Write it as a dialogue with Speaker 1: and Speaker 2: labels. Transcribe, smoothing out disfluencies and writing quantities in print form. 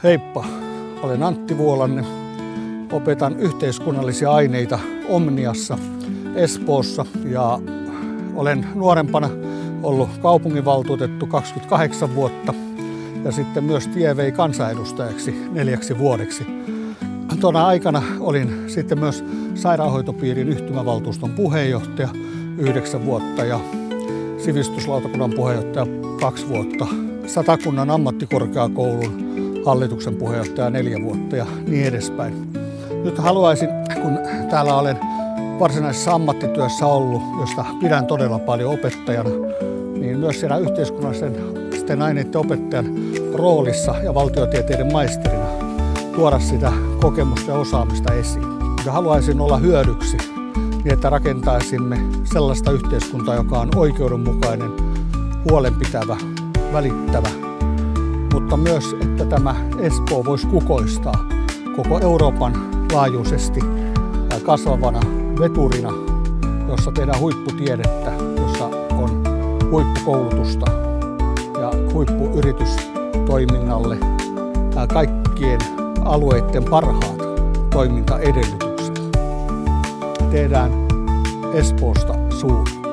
Speaker 1: Heippa, olen Antti Vuolanne. Opetan yhteiskunnallisia aineita Omniassa Espoossa ja olen nuorempana ollut kaupunginvaltuutettu 28 vuotta ja sitten myös tie vei kansanedustajaksi 4 vuodeksi. Tuona aikana olin sitten myös sairaanhoitopiirin yhtymävaltuuston puheenjohtaja 9 vuotta ja sivistyslautakunnan puheenjohtaja 2 vuotta, Satakunnan ammattikorkeakoulun hallituksen puheenjohtaja 4 vuotta ja niin edespäin. Nyt haluaisin, kun täällä olen varsinaisessa ammattityössä ollut, josta pidän todella paljon opettajana, niin myös siellä yhteiskunnallisten aineiden opettajan roolissa ja valtiotieteiden maisterina tuoda sitä kokemusta ja osaamista esiin. Ja haluaisin olla hyödyksi niin, että rakentaisimme sellaista yhteiskuntaa, joka on oikeudenmukainen, huolenpitävä, välittävä, mutta myös, että tämä Espoo voisi kukoistaa koko Euroopan laajuisesti kasvavana veturina, jossa tehdään huipputiedettä, jossa on huippukoulutusta ja huippuyritystoiminnalle kaikkien alueiden parhaat toimintaedellytykset. Tehdään Espoosta suuri.